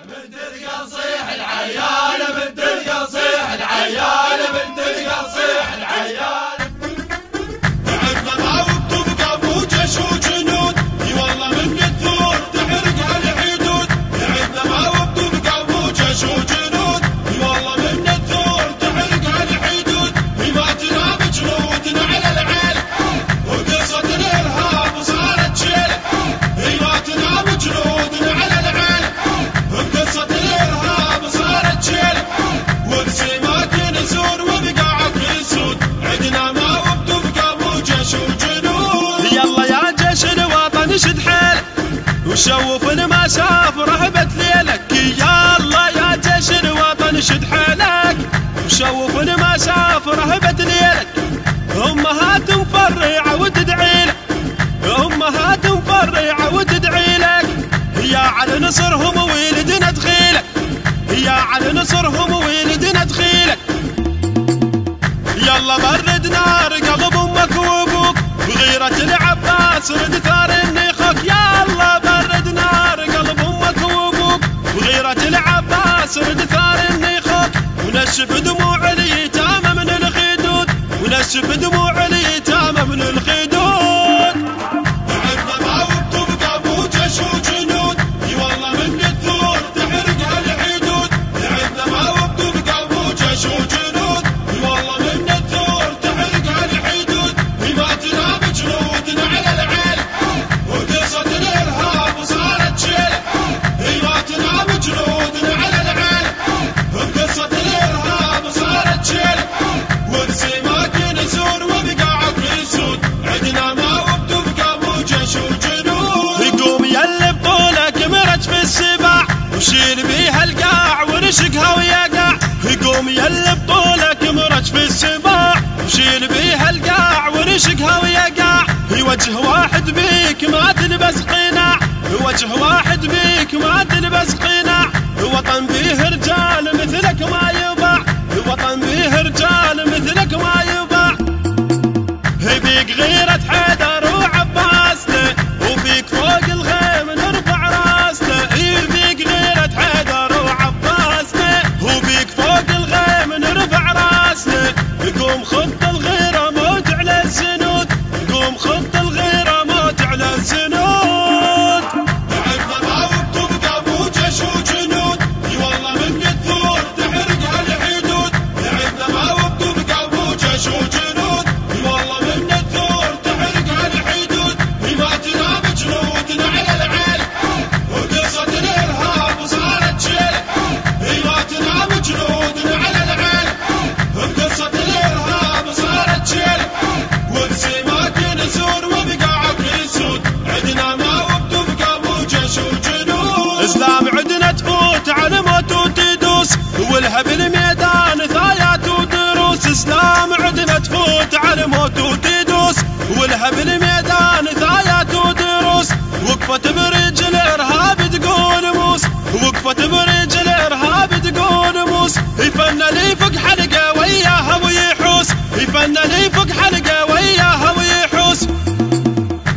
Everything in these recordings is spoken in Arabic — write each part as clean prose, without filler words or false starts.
بالدنيا صيح العيال، بالدنيا صيح العيال، بالدنيا صيح العيال. عندنا معود تبقى مو جيش وجنود، اي والله من الثور تحرق الحدود. عندنا معود تبقى مو جيش وجنود، اي والله من الثور تحرق الحدود. ما تنام جنودنا على العيل، وقصة الارهاب وصارت شيله. ما تنام جنودنا على العيل، وقصة الارهاب صارت شيله. والسماك نسور وبقاعك يسود، عندنا ما وبتبقى مو جيش وجنود. يلا يا جيش الوطن شد حيلك، وشوف ما شاف رهبة ليلك. يلا يا جيش الوطن شد حيلك، وشوف ما شاف رهبة ليلك. امهات مفرعة وتدعي لك، امهات مفرعة وتدعي لك. يا على نصرهم ولدنا دخيلك، يا على نصرهم ولدنا دخيلك. يلا برد نار قلب امك وابوك، بغيرة العباس رد ثار النيخك. يلا برد نار قلب امك وابوك، بغيرة العباس رد ثار النيخك. ونشف دموع اليتامى من الخدود، ونشف دموع اليتامى من الخدود. عندنا ما وبتبقى مو جيش وجنود، اي والله من الثور تحرق الحدود. عندنا ما وبتبقى مو جيش وجنود، اي والله من الثور تحرق الحدود. ما تنام جنودنا على العيل، وقصة الارهاب صارت شيله. ما تنام جنودنا على العيل، وقصة الارهاب صارت شيله. والسماك نسور وبقاعك يسود، عندنا ما وبتبقى مو جيش وجنود. يقوم يلي بطولك مرج في السباع، وشيل بيها القاع ونشقها ويقع. يقوم يلي بطولك مرج في السباع، وشيل بيها القاع ونشقها ويقع. وجه واحد بيك ما تلبس قناع، وجه واحد بيك ما تلبس قناع. وطن بيه رجال مثلك ما يباع، وطن بيه رجال مثلك ما يباع. بيك غيرة حيدر وعباسنا، وبيك فوق الغيم نرفع راسنا. بيك غيرة حيدر وعباسنا، وبيك فوق الغيم نرفع راسنا. قوم خط الغيرة موت على الزنود، قوم خط الغيرة موت على الزنود. عندنا ما وبتبقى مو جيش وجنود، اي والله من الثور تحرق الحدود. عندنا ما وبتبقى مو جيش وجنود، اي والله من الثور تحرق الحدود. ما تنام جنودنا على العيل، وقصة الارهاب صارت شيله. ما تنام جنودنا على العيل، وقصة الارهاب صارت شيله. والسماك نسور وبقاعك يسود، عندنا ما وبتبقى مو جيش وجنود. اسلام عدنا تفوت على موت وتدوس، ولها بالميدان ثايات ودروس. اسلام عدنا تفوت على موت وتدوس، ولها بالميدان ثايات ودروس. وقفت برجل الارهاب تقول موس، وقفت برجل الارهاب تقول موس. يفنى لي فوق حلقه وياها ويحوس، يفنى لي فوق حلقه وياها ويحوس.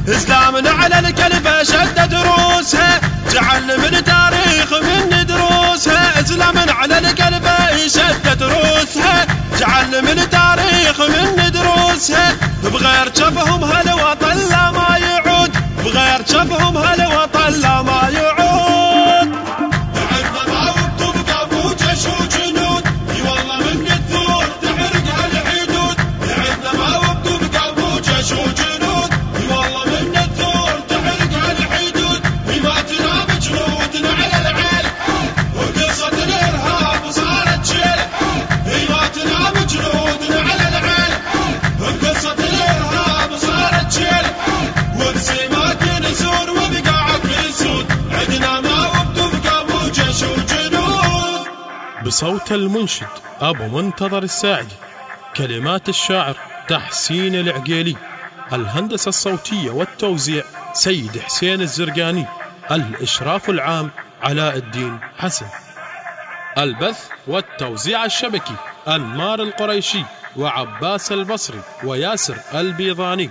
اسلامنا على الكلفه شدت روسها، تعلم التاريخ من دروسها. اسلامنا على الكلفه شدت روسها، تعلم التاريخ من دروسها. بغير شفهم هالوطن لا ما يعود، بغير شفهم هالوطن لا ما يعود. عندنا ما وبتبقى مو جيش وجنود، اي والله من الثور تحرق الحدود. عندنا ما وبتبقى مو جيش وجنود، اي والله من الثور تحرق الحدود. ما تنام جنودنا على العيل، وقصة الارهاب صارت شيله. ما تنام جنودنا على العيل، وقصة الارهاب صارت شيله. والسماك نسور وبقاعك يسود، عندنا ما وبتبقى مو جيش وجنود. بصوت المنشد أبو منتظر الساعدي، كلمات الشاعر تحسين العقيلي، الهندسة الصوتية والتوزيع سيد حسين الزرقاني، الإشراف العام علاء الدين حسن، البث والتوزيع الشبكي أنمار القريشي وعباس البصري وياسر البيضاني.